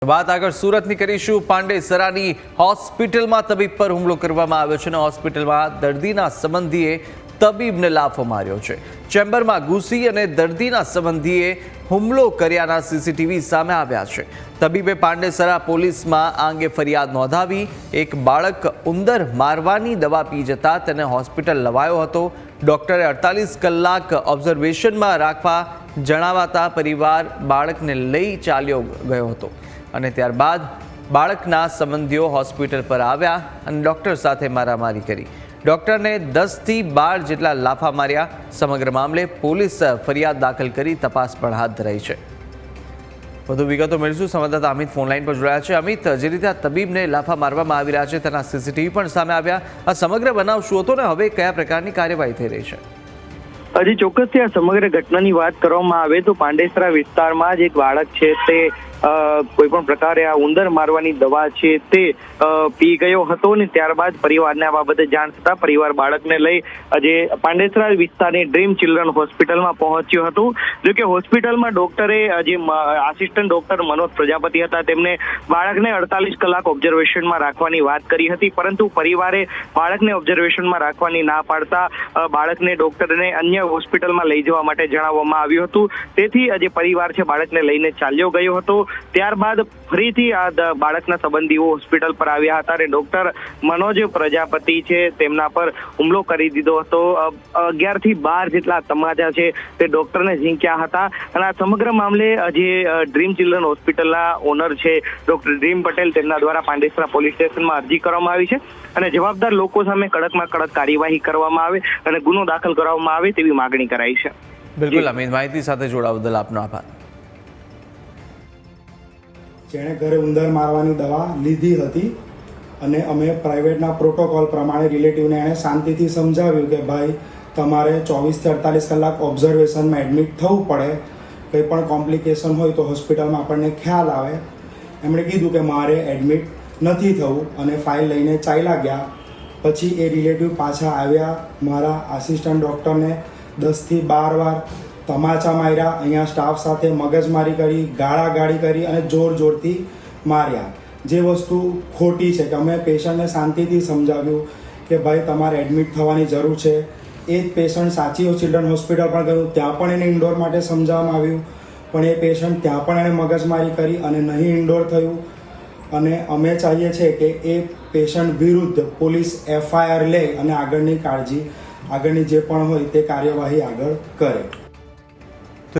વાત આગળ સુરતની કરીશું। પાંડેસરાની હોસ્પિટલમાં તબીબ પર હુમલો કરવામાં આવ્યો છે અને હોસ્પિટલમાં દર્દીના સંબંધીએ તબીબને લાફો માર્યો છે। ચેમ્બરમાં ઘૂસી અને દર્દીના સંબંધીએ હુમલો કર્યાના સીસીટીવી સામે આવ્યા છે। તબીબે પાંડેસરા પોલીસમાં આ અંગે ફરિયાદ નોંધાવી। એક બાળક ઉંદર મારવાની દવા પી જતા તેને હોસ્પિટલ લવાયો હતો। ડોક્ટરે 48 કલાક ઓબ્ઝર્વેશનમાં રાખવા જણાવાતા પરિવાર બાળકને લઈ ચાલ્યો ગયો હતો અને ત્યારબાદ બાળકના સંબંધીઓ હોસ્પિટલ પર આવ્યા અને ડોક્ટર સાથે મારામારી કરી। ડોક્ટરને 10 થી 12 જેટલા લાફા માર્યા। સમગ્ર મામલે પોલીસ ફરિયાદ દાખલ કરી તપાસ પણ હાથ ધરાઈ છે। વધુ વિગતો મેળવીશું। સંવાદદાતા અમિત ફોનલાઈન પર જોડાયા છે। અમિત, જે રીતે આ તબીબને લાફા મારવામાં આવી રહ્યા છે તેના સીસીટીવી પણ સામે આવ્યા। આ સમગ્ર બનાવ શું હતો ને હવે કયા પ્રકારની કાર્યવાહી થઈ રહી છે? હજી ચોક્કસથી આ સમગ્ર ઘટનાની વાત કરવામાં આવે તો પાંડેસરા વિસ્તારમાં જ એક બાળક છે તે કોઈ પણ પ્રકારે આ ઉંદર મારવાની દવા છે તે પી ગયો હતો ને ત્યારબાદ પરિવારને આ બાબતે જાણ થતા પરિવાર બાળકને લઈ જે પાંડેસરા વિસ્તારની ડ્રીમ ચિલ્ડ્રન હોસ્પિટલમાં પહોંચ્યું હતું। જો કે હોસ્પિટલમાં ડોક્ટરે જે આસિસ્ટન્ટ ડોક્ટર મનોજ પ્રજાપતિ હતા તેમને બાળકને 48 કલાક ઓબ્ઝર્વેશનમાં રાખવાની વાત કરી હતી, પરંતુ પરિવારે બાળકને ઓબ્ઝર્વેશનમાં રાખવાની ના પાડતા બાળકને ડોક્ટરને અન્ય હોસ્પિટલમાં લઈ જવા માટે જણાવવામાં આવ્યું હતું। તેથી જે પરિવાર છે બાળકને લઈને ચાલ્યો ગયો હતો। ત્યારબાદ ફરીથી આ બાળકના સંબંધીઓ હોસ્પિટલ પર આવ્યા હતા અને ડોક્ટર મનોજ પ્રજાપતિ છે તેમના પર હુમલો કરી દીધો હતો। 11 થી 12 જેટલા તમાચા છે તે ડોક્ટરને ઝીંક્યા હતા અને આ સમગ્ર મામલે જે ડ્રીમ ચિલ્ડ્રન હોસ્પિટલના ઓનર છે ડોક્ટર ડ્રીમ પટેલ તેમના દ્વારા પાંડેસરા પોલીસ સ્ટેશનમાં અરજી કરવામાં આવી છે અને જવાબદાર લોકો સામે કડકમાં કડક કાર્યવાહી કરવામાં આવે અને ગુનો દાખલ કરવામાં આવે તેવી માગણી કરાઈ છે। બિલકુલ અમિત, માહિતી સાથે જોડાવા બદલ આપનો આભાર। જેણે ઘરે ઉંદર મારવાની દવા લીધી હતી અને અમે પ્રાઇવેટના પ્રોટોકોલ પ્રમાણે રિલેટિવને એણે શાંતિથી સમજાવ્યું કે ભાઈ તમારે 24 થી 48 કલાક ઓબ્ઝર્વેશનમાં એડમિટ થવું પડે, કંઈ પણ કોમ્પ્લિકેશન હોય તો હોસ્પિટલમાં આપણને ખ્યાલ આવે। એમણે કીધું કે મારે એડમિટ નથી થવું અને ફાઇલ લઈને ચાલ્યા ગયા। પછી એ રિલેટિવ પાછા આવ્યા, મારા આસિસ્ટન્ટ ડૉક્ટરને 10 થી 12 વાર તમાચા માર્યા, અહીંયા સ્ટાફ સાથે મગજમારી કરી, ગાળાગાળી કરી અને જોરથી માર્યા। જે વસ્તુ ખોટી છે કે અમે પેશન્ટને શાંતિથી સમજાવ્યું કે ભાઈ તમારે એડમિટ થવાની જરૂર છે। એ જ પેશન્ટ સાચી ચિલ્ડ્રન હોસ્પિટલ પણ ગયું, ત્યાં પણ એને ઇન્ડોર માટે સમજાવવામાં આવ્યું, પણ એ પેશન્ટ ત્યાં પણ એણે મગજમારી કરી અને નહીં ઇન્ડોર થયું। અને અમે ચાહીએ છીએ કે એ પેશન્ટ વિરુદ્ધ પોલીસ FIR લે અને આગળની જે પણ હોય તે કાર્યવાહી આગળ કરે।